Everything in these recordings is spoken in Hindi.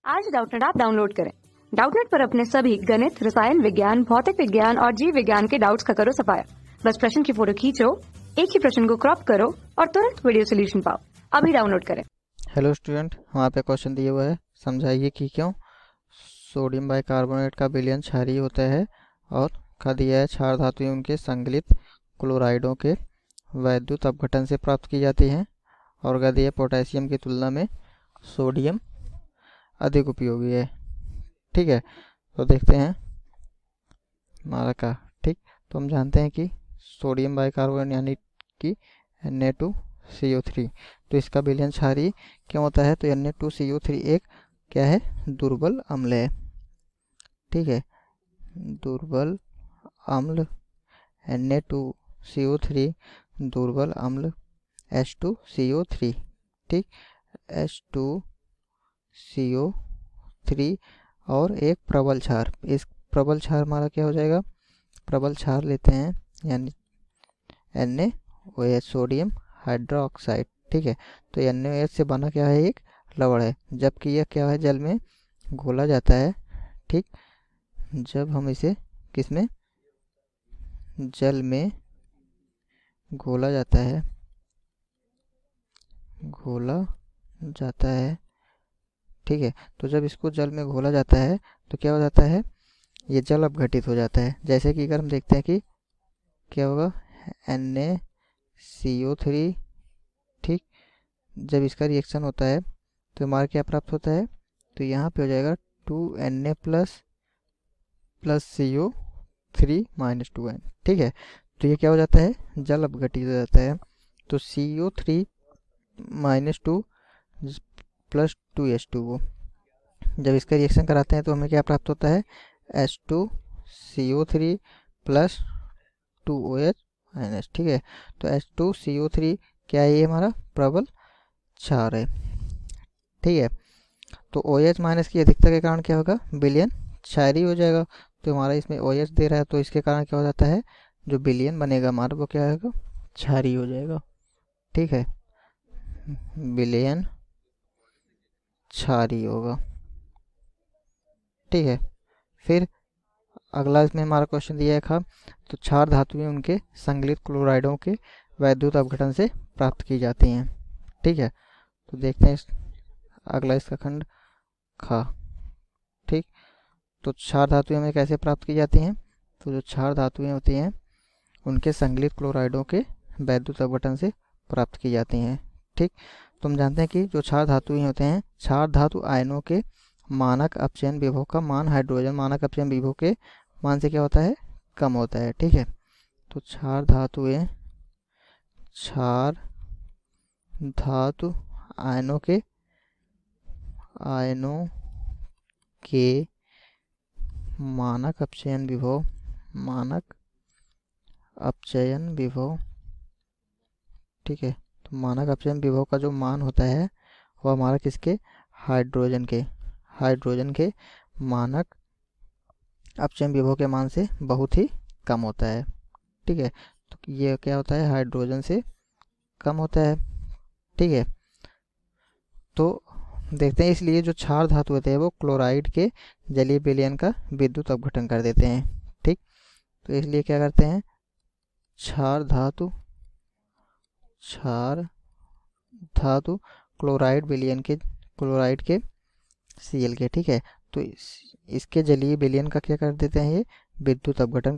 आज डाउटनेट ऐप डाउनलोड करें। डाउटनेट पर अपने सभी गणित, रसायन विज्ञान, भौतिक विज्ञान और जीव विज्ञान के डाउट्स का करो सफाया। बस प्रश्न की फोटो खींचो, एक ही प्रश्न को क्रॉप करो और तुरंत वीडियो सोल्यूशन पाओ। अभी डाउनलोड करें। हेलो स्टूडेंट, वहाँ पे क्वेश्चन दिया हुआ है, समझाइए कि क्यों सोडियम बाइकार्बोनेट का विलयन क्षारीय होता है। और कहा दिया है क्षार धातुएं उनके संगलित क्लोराइडों के वैद्युत अपघटन से प्राप्त की जाती हैं। और कहा दिया पोटेशियम की तुलना में सोडियम अधिक उपयोगी है। ठीक है, तो देखते हैं हमारा का। ठीक, तो हम जानते हैं कि सोडियम बाइकार्बोनेट यानी कि Na2CO3, तो इसका विलयन क्षारीय क्यों होता है? तो Na2CO3 एक क्या है? दुर्बल अम्ल है। ठीक है, दुर्बल अम्ल Na2CO3 दुर्बल अम्ल H2CO3। ठीक, H2CO3 और एक प्रबल क्षार। इस प्रबल क्षार हमारा क्या हो जाएगा? प्रबल क्षार लेते हैं यानी NaOH सोडियम हाइड्रोक्साइड। ठीक है, तो NaOH से बना क्या है? एक लवण है, जबकि यह क्या है? जल में घोला जाता है। ठीक, जब हम इसे किसमें? जल में घोला जाता है, ठीक है, तो जब इसको जल में घोला जाता है तो क्या हो जाता है? ये जल अपघटित हो जाता है। जैसे कि अगर हम देखते हैं कि क्या होगा? NaCO3। ठीक, जब इसका रिएक्शन होता है तो हमारा क्या प्राप्त होता है? तो यहाँ पे हो जाएगा 2Na plus CO3 minus 2N। ठीक है, तो ये क्या हो जाता है? जल अपघटित हो जाता है। तो CO3 माइनस 2 प्लस 2H2O, जब इसका रिएक्शन कराते हैं तो हमें क्या प्राप्त होता है? H2CO3 plus 2OH minus. ठीक है, तो H2CO3 क्या है? ये हमारा प्रबल क्षार है। ठीक है, तो OH माइनस की अधिकता के कारण क्या होगा? विलयन क्षारीय हो जाएगा। तो हमारा इसमें OH दे रहा है, तो इसके कारण क्या हो जाता है? जो विलयन बनेगा हमारा वो क्या होगा? क्षारीय हो जाएगा। ठीक है, विलयन क्षारीय होगा। ठीक है, फिर अगला इसमें हमारा क्वेश्चन दिया है तो क्षार धातुएं उनके संगलित क्लोराइडों के वैद्युत अपघटन से प्राप्त की जाती हैं। ठीक है, तो देखते हैं अगला इसका खंड खा। ठीक, तो क्षार धातुएं हमें कैसे प्राप्त की जाती हैं? तो जो क्षार धातुएं होती हैं उनके संगलित क्लोराइडों के वैद्युत अपघटन से प्राप्त की जाती हैं। ठीक, तो हम जानते हैं कि जो क्षार धातुएं होते हैं, क्षार धातु आयनों के मानक अपचयन विभव का मान हाइड्रोजन मानक अपचयन विभव के मान से क्या होता है? कम होता है। ठीक है, तो क्षार धातु आयनों के मानक अपचयन विभव। ठीक है, तो मानक अपचयन विभव का जो मान होता है वो हमारा किसके? हाइड्रोजन के मानक अपचयन विभव के मान से बहुत ही कम होता है। ठीक है, तो ये क्या होता है? हाइड्रोजन से कम होता है। ठीक है, तो देखते हैं, इसलिए जो क्षार धातु होते हैं वो क्लोराइड के जलीय विलयन का विद्युत अपघटन कर देते हैं। ठीक, तो इसलिए क्या करते हैं? क्षार धातु क्लोराइड के Cl के। ठीक है, तो इसके जलीय विलयन का क्या कर देते हैं? ये विद्युत अपघटन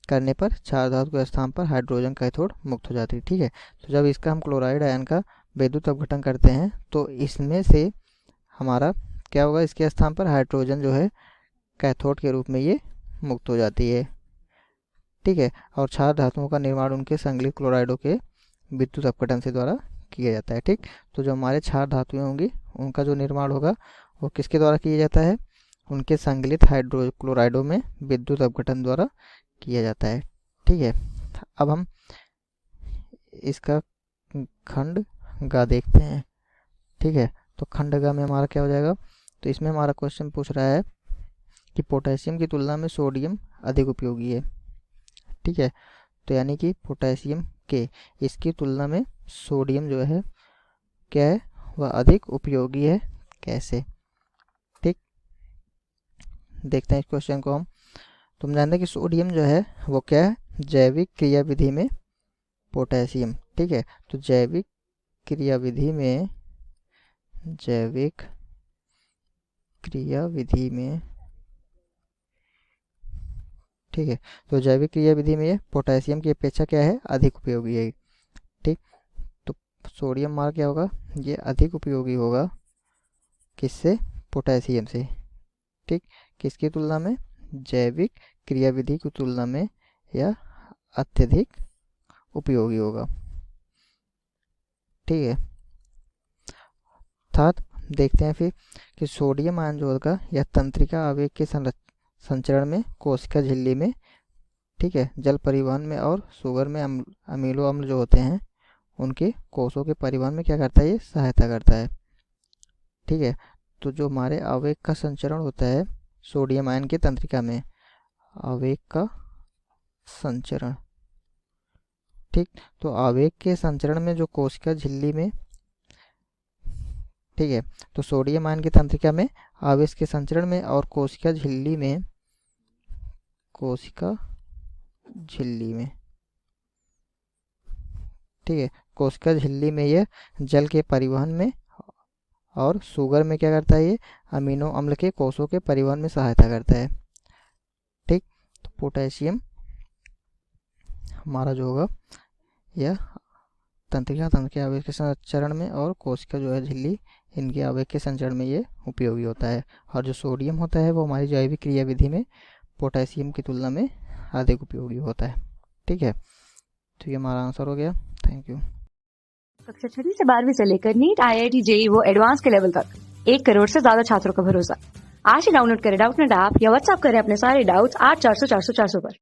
करने पर क्षार धातु के स्थान पर हाइड्रोजन कैथोड मुक्त हो जाती है। ठीक है, तो जब इसका हम क्लोराइड आयन का विद्युत अपघटन करते हैं तो इसमें से हमारा क्या होगा? इसके स्थान पर हाइड्रोजन जो है कैथोड के रूप में ये मुक्त हो जाती है। ठीक है, और क्षार धातुओं का निर्माण उनके संगलित क्लोराइडों के विद्युत अपघटन से द्वारा किया जाता है। ठीक, तो जो हमारे क्षार धातुएं होंगी उनका जो निर्माण होगा वो किसके द्वारा किया जाता है? उनके संगलित हाइड्रोक्लोराइडों में विद्युत अपघटन द्वारा किया जाता है। ठीक है, अब हम इसका खंड ग देखते हैं। ठीक है, तो खंड ग में हमारा क्या हो जाएगा? तो इसमें हमारा क्वेश्चन पूछ रहा है कि पोटेशियम की तुलना में सोडियम अधिक उपयोगी है। ठीक है, तो यानी कि पोटेशियम के इसकी तुलना में सोडियम जो है क्या है? वह अधिक उपयोगी है। कैसे? देखते हैं इस क्वेश्चन को हम। तुम जानते हैं कि सोडियम जो है वो क्या है, जैविक क्रियाविधि में पोटेशियम, ठीक है। तो जैविक क्रियाविधि में ठीक है, तो जैविक क्रियाविधि में ये पोटेशियम की अपेक्षा क्या है, अधिक उपयोगी है, ठीक। तो सोडियम हमारा क्या होगा, ये अधिक उपयोगी होगा किससे, पोटेशियम से, ठीक। किसकी तुलना में, जैविक क्रियाविधि की तुलना में यह अत्यधिक उपयोगी होगा, ठीक है। अर्थात देखते हैं फिर कि सोडियम आयन जोड़ का यह तंत्रिका आवेग के संचरण में कोशिका झिल्ली में, ठीक है, जल परिवहन में और शुगर में अमीनो अम्ल जो होते हैं उनके कोषों के परिवहन में क्या करता है, ये सहायता करता है, ठीक है। तो जो हमारे आवेग का संचरण होता है सोडियम आयन की तंत्रिका में, आवेग का संचरण, ठीक। तो आवेग के संचरण में जो कोशिका झिल्ली में, ठीक है, तो सोडियम आयन की तंत्रिका में आवेश के संचरण में और कोशिका झिल्ली में ठीक है, कोशिका झिल्ली में यह जल के परिवहन में और शुगर में क्या करता है, ये अमीनो अम्ल के कोषों के परिवहन में सहायता करता है, ठीक। तो पोटेशियम हमारा जो होगा यह तंत्रिका आवेश के संचरण में और कोशिका जो है झिल्ली, इनके आवेग के संचरण में ये उपयोगी होता है। और जो सोडियम होता है वो हमारी जैविक क्रियाविधि में पोटेशियम की तुलना में अधिक उपयोगी होता है, ठीक है। तो ये हमारा आंसर हो गया। Thank you. कक्षा 6वीं से 12वीं से लेकर नीट, IIT, JEE वो एडवांस के लेवल तक 1 करोड़ से ज्यादा छात्रों का भरोसा। आज ही डाउनलोड करें डाउटनेट ऐप या व्हाट्सएप करें अपने सारे डाउट्स 8400 400 400 पर।